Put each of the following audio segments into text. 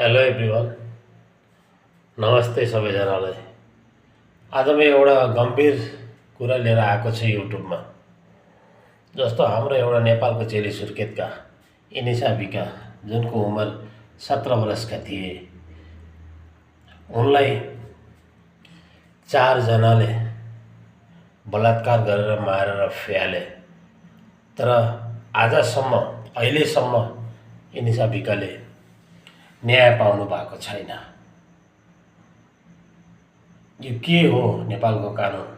Hello everyone, नमस्ते सबैजनालाई। आज म एउटा गम्भीर कुरा लिएर आएको छु युट्युबमा। जस्तो हाम्रो एउटा नेपालको चेली सुर्खेतका इनिसा बिका, जुनको उमेर 17 वर्षका थिए, उनलाई 4 जनाले बलात्कार गरेर मारेर फ्याले। तर आजसम्म अहिलेसम्म इनिसा बिकाले न्याय पाउनु भएको छैन। यो के हो नेपालको कानुन?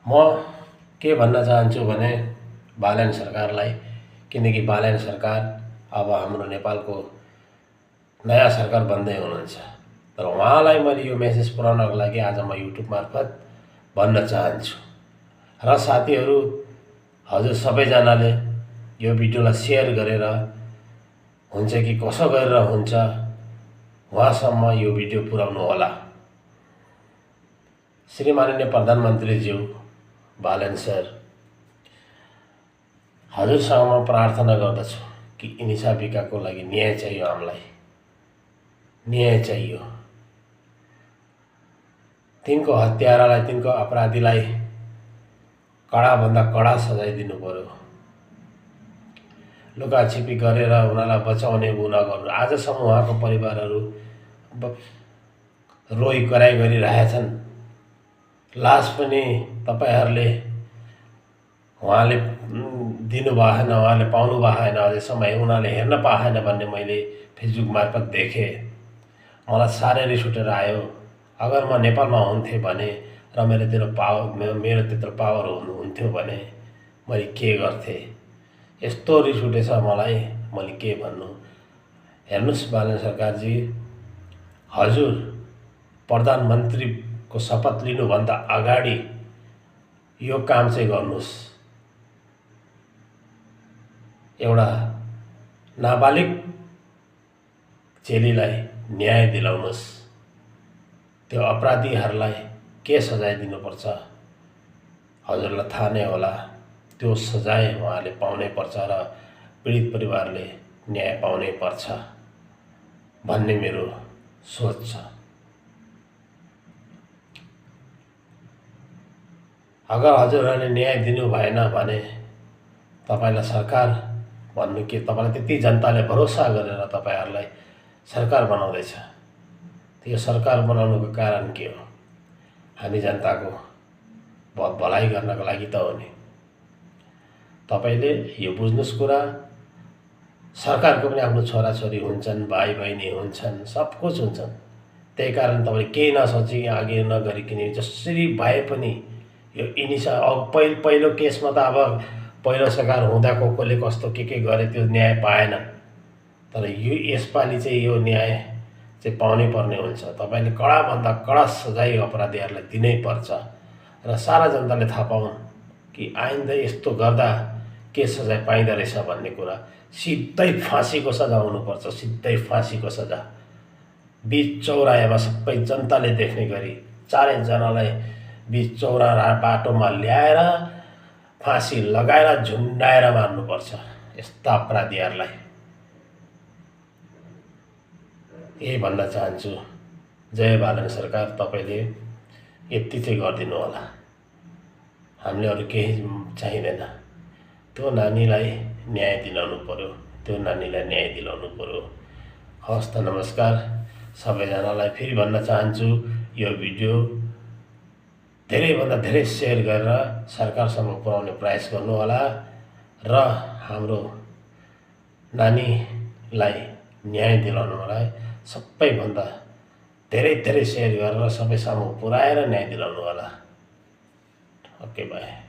म के भन्न चाहन्छु भने बालन सरकारलाई, किनकि बालन सरकार अब हाम्रो नेपालको नयाँ सरकार बन्दै हुनुहुन्छ। तर उहाँलाई मैले यो मेसेज पुर्याउनको लागि आज म युट्युब मार्फत भन्न चाहन्छु। र साथीहरू, हजुर सबैजनाले यो भिडियोलाई सेयर गरेर हुन्छ कि कसो गरेर हुन्छ उहाँसम्म यो भिडियो पुर्याउनु होला। श्रीमाननीय प्रधानमन्त्रीज्यू बालन सर, हजुरसँग म प्रार्थना गर्दछु कि इनिसा बिकाको लागि न्याय चाहियो। हामीलाई न्याय चाहियो। तिनको हत्यारालाई, तिनको अपराधीलाई कडाभन्दा कडा सजाय दिनु पर्यो। लुकाछिपी गरेर उनीहरूलाई बचाउने ऊ नगर्नु। आजसम्म उहाँको परिवारहरू रोइ कराइ गरिरहेछन्। लास पनि तपाईँहरूले उहाँले दिनु भएन, उहाँले पाउनु भएन, अझैसम्म उनीहरूले हेर्न पाएन भन्ने मैले फेसबुक मार्फत देखेँ। मलाई साह्रै रिस उठेर आयो। अगर म नेपालमा हुन्थेँ भने र मेरो त्यत्रो पावर हुन्थ्यो भने मैले के गर्थेँ? यस्तो रिस उठेछ मलाई, मैले के भन्नु। हेर्नुहोस् बालन सरकारजी, हजुर प्रधानमन्त्रीको शपथ लिनुभन्दा अगाडि यो काम चाहिँ गर्नुहोस्। एउटा नाबालिग चेलीलाई न्याय दिलाउनुहोस्। त्यो अपराधीहरूलाई के सजाय दिनुपर्छ हजुरलाई थाहा नै होला। त्यो सजाय उहाँले पाउनै पर्छ र पीडित परिवारले न्याय पाउनै पर्छ भन्ने मेरो सोच छ। अगर हजुरहरूले न्याय दिनु भएन भने तपाईँलाई सरकार भन्नु के? तपाईँलाई त्यति जनताले भरोसा गरेर तपाईँहरूलाई सरकार बनाउँदैछ। त्यो सरकार बनाउनुको कारण के हो? हामी जनताको भलाइ गर्नको लागि त हो नि। तपाईँले यो बुझ्नुहोस् कुरा, सरकारको पनि आफ्नो छोराछोरी हुन्छन्, भाइ बहिनी हुन्छन्, सब कुछ हुन्छन्। त्यही कारण तपाईँले केही नसोची अघि नगरिकन जसरी भए पनि यो इनिसा पहिलो केसमा त अब पहिलो सरकार हुँदा कोले कस्तो के गरे त्यो न्याय पाएन। तर यसपालि चाहिँ यो न्याय चाहिँ पाउनै पर्ने हुन्छ। तपाईँले कडाभन्दा कडा सजाय अपराधीहरूलाई दिनै पर्छ र सारा जनताले थाहा पाउन् कि आइन्दा यस्तो गर्दा के सजाय पाइँदो रहेछ भन्ने कुरा। सिधै फाँसीको सजाय हुनुपर्छ, सिधै फाँसीको सजाय। बिच चौरायामा सबै जनताले देख्ने गरी 4 जनालाई बिच चौरा बाटोमा ल्याएर फाँसी लगाएर झुन्डाएर मार्नुपर्छ यस्ता अपराधीहरूलाई। यही भन्न चाहन्छु। जय बालन सरकार, तपाईँले यति चाहिँ गरिदिनु होला। हामीले अरू केही चाहिँदैन। त्यो नानीलाई न्याय दिलाउनु पर्यो, त्यो नानीलाई न्याय दिलाउनु पर्यो। हवस् त, नमस्कार सबैजनालाई। फेरि भन्न चाहन्छु, यो भिडियो धेरैभन्दा धेरै सेयर गरेर सरकारसम्म पुर्याउने प्रयास गर्नु होला र हाम्रो नानीलाई न्याय दिलाउनुलाई सबैभन्दा धेरै सेयर गरेर सबैसम्म पुर्याएर न्याय दिलाउनु होला। Okay, by.